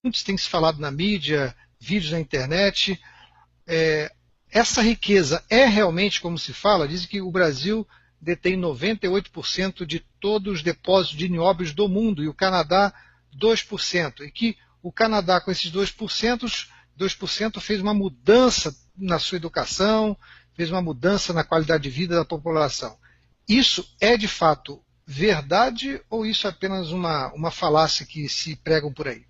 Muitos tem se falado na mídia, vídeos na internet. É, essa riqueza é realmente como se fala? Dizem que o Brasil detém 98% de todos os depósitos de nióbios do mundo e o Canadá 2%. E que o Canadá, com esses 2% fez uma mudança na sua educação, fez uma mudança na qualidade de vida da população. Isso é de fato verdade ou isso é apenas uma falácia que se pregam por aí?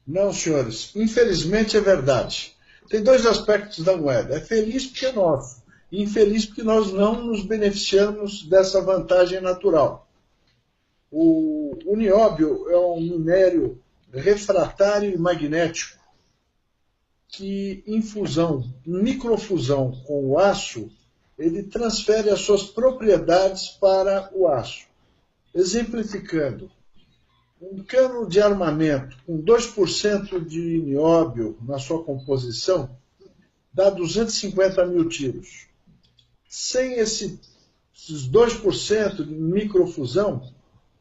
Não, senhores, infelizmente é verdade. Tem dois aspectos da moeda. É feliz porque é nosso, e infeliz porque nós não nos beneficiamos dessa vantagem natural. O nióbio é um minério refratário e magnético que, em fusão, em microfusão com o aço, ele transfere as suas propriedades para o aço. Exemplificando, um cano de armamento com 2% de nióbio na sua composição dá 250 mil tiros. Sem esses 2% de microfusão,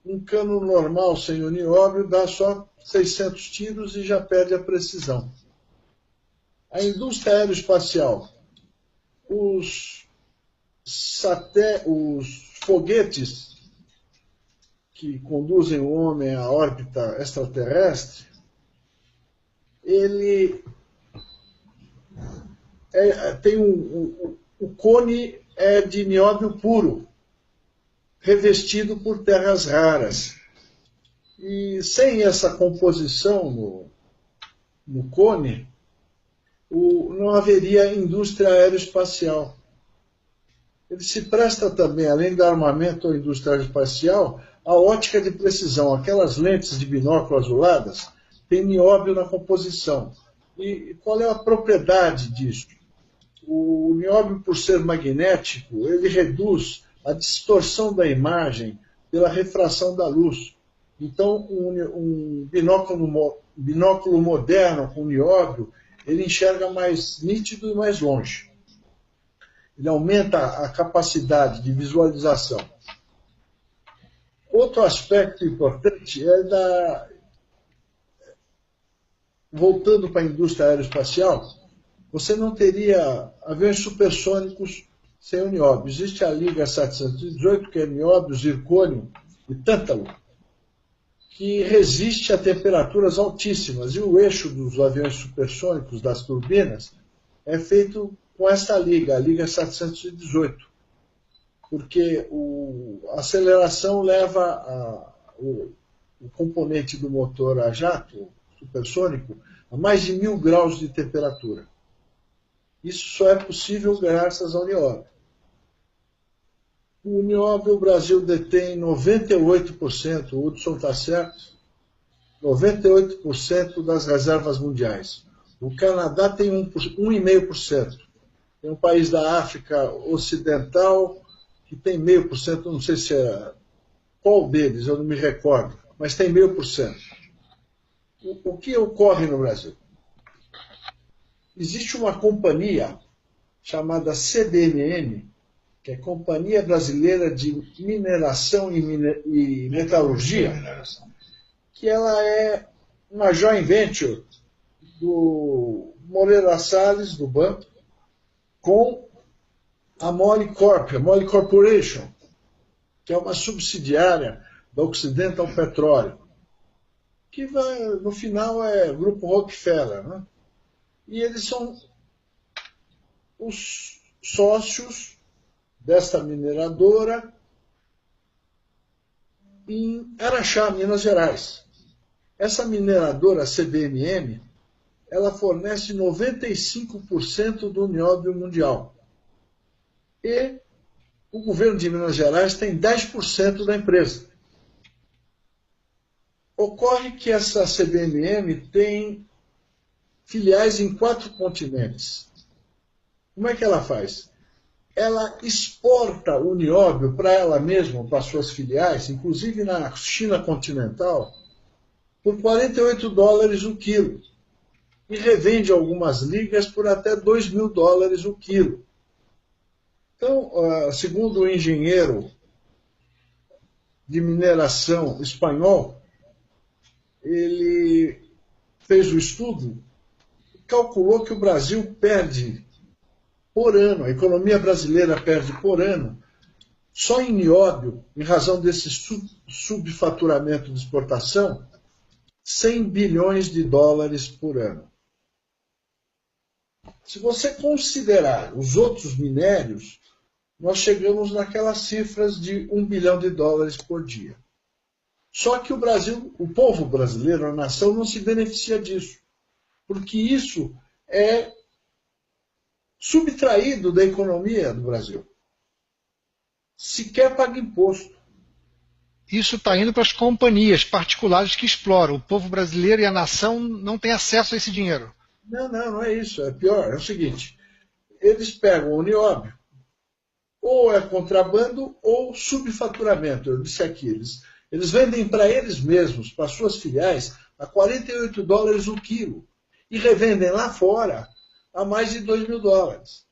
um cano normal sem o nióbio dá só 600 tiros e já perde a precisão. A indústria aeroespacial, os, os foguetes que conduzem o homem à órbita extraterrestre, ele tem o cone é de nióbio puro, revestido por terras raras. E sem essa composição no cone, não haveria indústria aeroespacial. Ele se presta também, além do armamento ou indústria aeroespacial, a ótica de precisão. Aquelas lentes de binóculo azuladas têm nióbio na composição. E qual é a propriedade disso? O nióbio, por ser magnético, ele reduz a distorção da imagem pela refração da luz. Então, um binóculo moderno com nióbio, ele enxerga mais nítido e mais longe. Ele aumenta a capacidade de visualização. Outro aspecto importante é voltando para a indústria aeroespacial, você não teria aviões supersônicos sem o nióbio. Existe a Liga 718, que é nióbio, zircônio e tântalo, que resiste a temperaturas altíssimas. E o eixo dos aviões supersônicos, das turbinas, é feito com essa liga, a Liga 718, porque a aceleração leva o componente do motor a jato supersônico a mais de 1000 graus de temperatura. Isso só é possível graças ao nióbio. O nióbio, o Brasil detém 98%, o Hudson está certo, 98% das reservas mundiais. O Canadá tem 1,5%. Tem um país da África Ocidental que tem 0,5%, não sei se é qual deles, eu não me recordo, mas tem 0,5%. O que ocorre no Brasil? Existe uma companhia chamada CBMM, que é Companhia Brasileira de Mineração e Metalurgia, que ela é uma joint venture do Moreira Salles, do banco, com a Mole Corp, a Mole Corporation, que é uma subsidiária da Occidental Petroleum, que no final é o Grupo Rockefeller, né? E eles são os sócios desta mineradora em Araxá, Minas Gerais. Essa mineradora, a CBMM, ela fornece 95% do nióbio mundial. E o governo de Minas Gerais tem 10% da empresa. Ocorre que essa CBMM tem filiais em 4 continentes. Como é que ela faz? Ela exporta o nióbio para ela mesma, para suas filiais, inclusive na China continental, por $48 o quilo. E revende algumas ligas por até $2.000 o quilo. Então, segundo o engenheiro de mineração espanhol, ele fez o estudo, calculou que o Brasil perde por ano, a economia brasileira perde por ano, só em nióbio, em razão desse subfaturamento de exportação, 100 bilhões de dólares por ano. Se você considerar os outros minérios, nós chegamos naquelas cifras de 1 bilhão de dólares por dia. Só que o Brasil, o povo brasileiro, a nação, não se beneficia disso, porque isso é subtraído da economia do Brasil. Sequer paga imposto. Isso está indo para as companhias particulares que exploram. O povo brasileiro e a nação não têm acesso a esse dinheiro. Não é isso. É pior. É o seguinte, eles pegam o nióbio, ou é contrabando ou subfaturamento. Eu disse aqui, eles vendem para eles mesmos, para suas filiais, a 48 dólares o quilo. E revendem lá fora a mais de 2 mil dólares.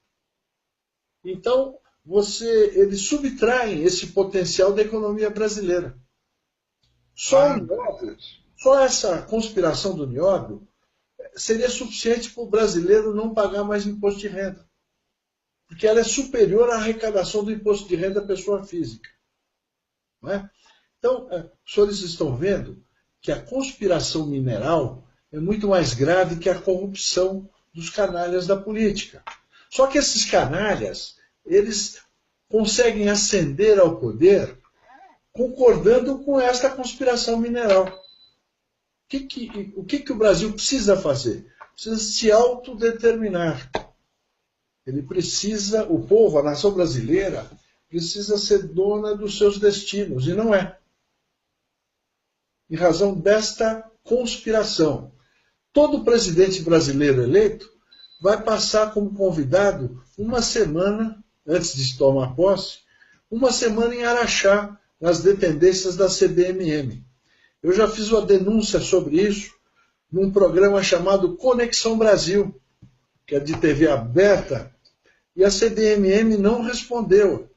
Então, eles subtraem esse potencial da economia brasileira. Só essa conspiração do nióbio seria suficiente para o brasileiro não pagar mais imposto de renda. Porque ela é superior à arrecadação do imposto de renda da pessoa física. Não é? Então, os senhores estão vendo que a conspiração mineral é muito mais grave que a corrupção dos canalhas da política. Só que esses canalhas, eles conseguem ascender ao poder concordando com esta conspiração mineral. O que o Brasil precisa fazer? Precisa se autodeterminar. Ele precisa, o povo, a nação brasileira, precisa ser dona dos seus destinos, e não é. Em razão desta conspiração. Todo presidente brasileiro eleito vai passar como convidado uma semana, antes de tomar posse, uma semana em Araxá, nas dependências da CBMM. Eu já fiz uma denúncia sobre isso num programa chamado Conexão Brasil, que é de TV aberta, e a CBMM não respondeu.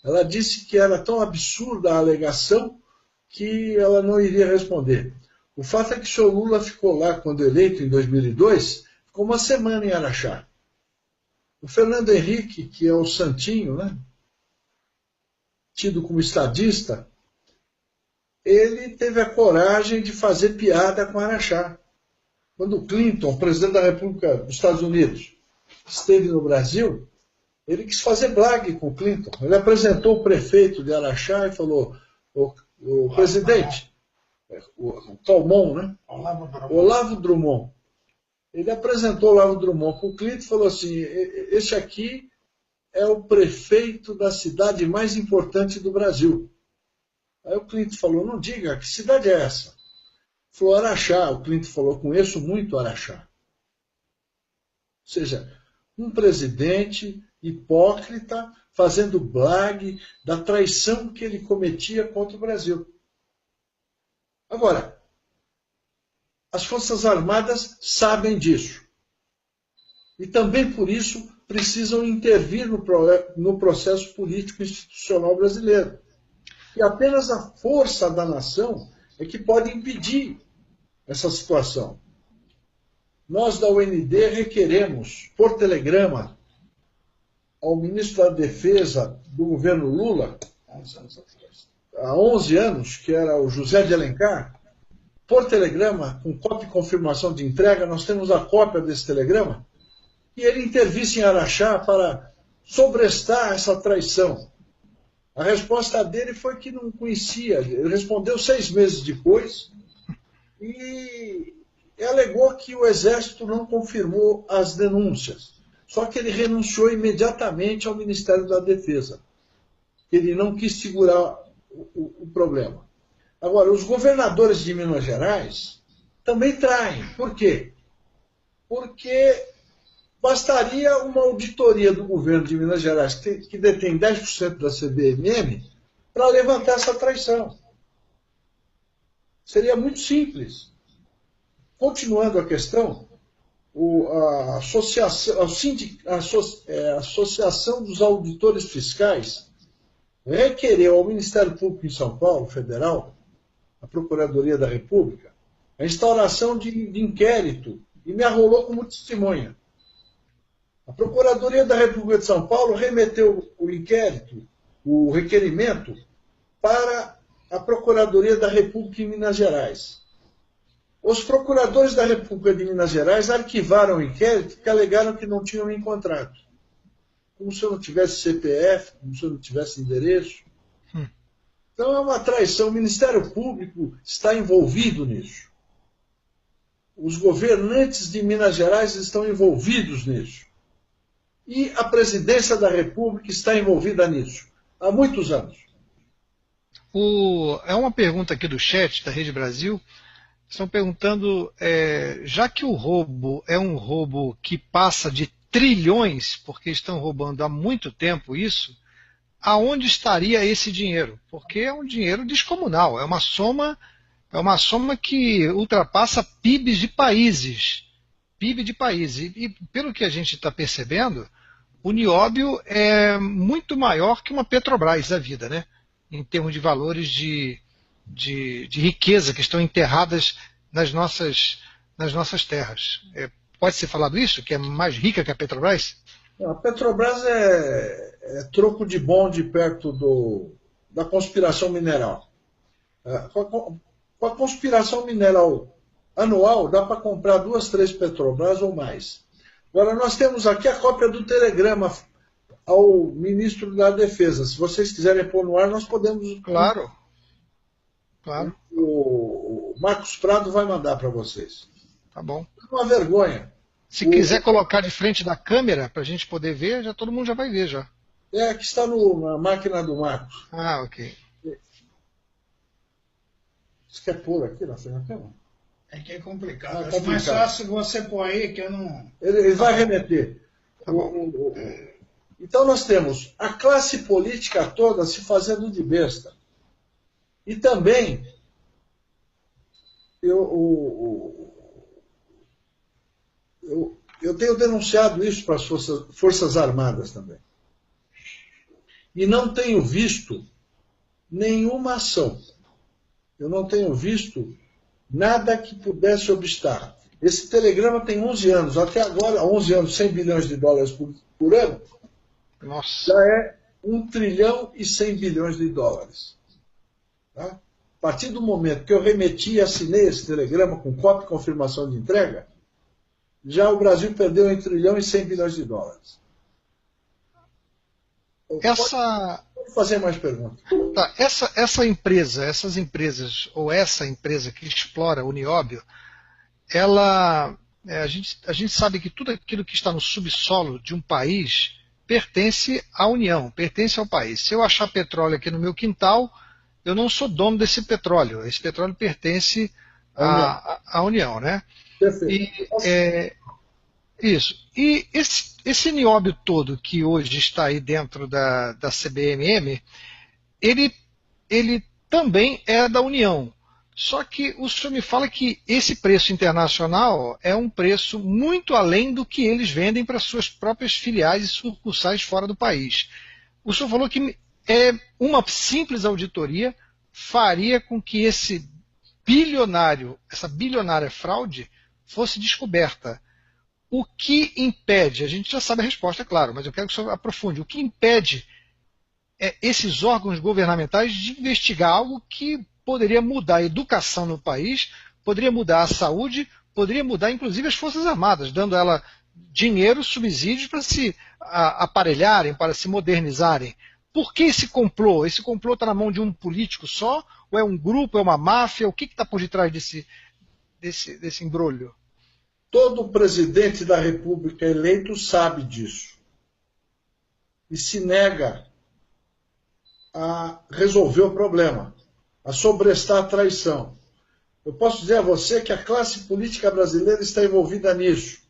Ela disse que era tão absurda a alegação que ela não iria responder. O fato é que o senhor Lula ficou lá, quando eleito, em 2002, ficou uma semana em Araxá. O Fernando Henrique, que é o santinho, né, tido como estadista, ele teve a coragem de fazer piada com Araxá. Quando o Clinton, presidente da República dos Estados Unidos, esteve no Brasil, ele quis fazer blague com o Clinton. Ele apresentou o prefeito de Araxá e falou, o presidente, o Calmon, né? Olavo Drummond. Ele apresentou o Olavo Drummond para o Clinton e falou assim, este aqui é o prefeito da cidade mais importante do Brasil. Aí o Clinton falou, não diga, que cidade é essa? Falou, Araxá. O Clinton falou, conheço muito Araxá. Ou seja, um presidente hipócrita fazendo blague da traição que ele cometia contra o Brasil. Agora, as Forças Armadas sabem disso. E também por isso precisam intervir no processo político institucional brasileiro. E apenas a força da nação é que pode impedir essa situação. Nós da UND requeremos, por telegrama, ao ministro da Defesa do governo Lula, há 11 anos, que era o José de Alencar, por telegrama, com cópia e confirmação de entrega, nós temos a cópia desse telegrama, e ele intervisse em Araxá para sobrestar essa traição. A resposta dele foi que não conhecia. Ele respondeu 6 meses depois e alegou que o Exército não confirmou as denúncias. Só que ele renunciou imediatamente ao Ministério da Defesa. Ele não quis segurar o problema. Agora, os governadores de Minas Gerais também traem. Por quê? Porque bastaria uma auditoria do governo de Minas Gerais, que detém 10% da CBMM, para levantar essa traição. Seria muito simples. Continuando a questão, a Associação dos Auditores Fiscais requereu ao Ministério Público em São Paulo, Federal, a Procuradoria da República, a instauração de inquérito, e me arrolou como testemunha. A Procuradoria da República de São Paulo remeteu o inquérito, o requerimento, para a Procuradoria da República em Minas Gerais. Os procuradores da República de Minas Gerais arquivaram o inquérito porque alegaram que não tinham me encontrado. Como se eu não tivesse CPF, como se eu não tivesse endereço. Então é uma traição. O Ministério Público está envolvido nisso. Os governantes de Minas Gerais estão envolvidos nisso. E a presidência da República está envolvida nisso. Há muitos anos. É uma pergunta aqui do chat da Rede Brasil. Estão perguntando, já que o roubo é um roubo que passa de trilhões, porque estão roubando há muito tempo isso, aonde estaria esse dinheiro? Porque é um dinheiro descomunal, é uma soma que ultrapassa PIBs de países. PIB de países. E pelo que a gente está percebendo, o nióbio é muito maior que uma Petrobras da vida, né? Em termos de valores de riqueza que estão enterradas nas nossas terras. Pode ser falado isso? Que é mais rica que a Petrobras? A Petrobras é troco de bonde perto da conspiração mineral. Com a conspiração mineral anual, dá para comprar 2, 3 Petrobras ou mais. Agora, nós temos aqui a cópia do telegrama ao ministro da Defesa. Se vocês quiserem pôr no ar, nós podemos... Claro. O Marcos Prado vai mandar para vocês. Tá bom. É uma vergonha. Se quiser colocar de frente da câmera para a gente poder ver, todo mundo já vai ver já. Que está na máquina do Marcos. Ah, ok. Você quer pôr aqui na frente da câmera? É que é complicado. É mais fácil você pôr aí que eu não... Ele vai remeter. Tá bom. Então nós temos a classe política toda se fazendo de besta. E também eu tenho denunciado isso para as Forças Armadas também. E não tenho visto nenhuma ação. Eu não tenho visto nada que pudesse obstar. Esse telegrama tem 11 anos. Até agora, 11 anos, 100 bilhões de dólares por ano. Nossa. Já é 1 trilhão e 100 bilhões de dólares. Tá? A partir do momento que eu remeti e assinei esse telegrama com cópia e confirmação de entrega, já o Brasil perdeu 1 trilhão e 100 bilhões de dólares. Pode fazer mais perguntas. Tá, essas empresas, ou essa empresa que explora o nióbio, a gente sabe que tudo aquilo que está no subsolo de um país pertence à União, pertence ao país. Se eu achar petróleo aqui no meu quintal, eu não sou dono desse petróleo. Esse petróleo pertence à União, né? Perfeito. Isso. E esse nióbio todo que hoje está aí dentro da CBMM, ele também é da União. Só que o senhor me fala que esse preço internacional é um preço muito além do que eles vendem para suas próprias filiais e sucursais fora do país. O senhor falou que uma simples auditoria faria com que essa bilionária fraude fosse descoberta. O que impede, a gente já sabe a resposta, é claro, mas eu quero que o senhor aprofunde, o que impede esses órgãos governamentais de investigar algo que poderia mudar a educação no país, poderia mudar a saúde, poderia mudar inclusive as Forças Armadas, dando a ela dinheiro, subsídios para se aparelharem, para se modernizarem. Por que esse complô? Esse complô está na mão de um político só? Ou é um grupo, é uma máfia? O que está por detrás desse embrolho? Todo presidente da República eleito sabe disso. E se nega a resolver o problema, a sobrestar a traição. Eu posso dizer a você que a classe política brasileira está envolvida nisso.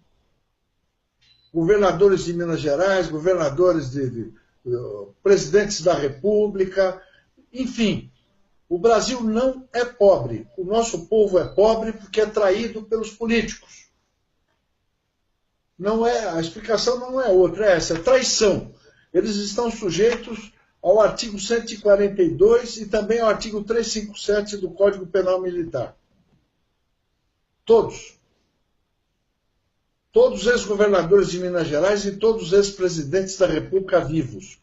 Governadores de Minas Gerais, governadores presidentes da República, enfim. O Brasil não é pobre. O nosso povo é pobre porque é traído pelos políticos. A explicação não é outra, é essa, é traição. Eles estão sujeitos ao artigo 142 e também ao artigo 357 do Código Penal Militar. Todos. Todos os ex-governadores de Minas Gerais e todos os ex-presidentes da República vivos.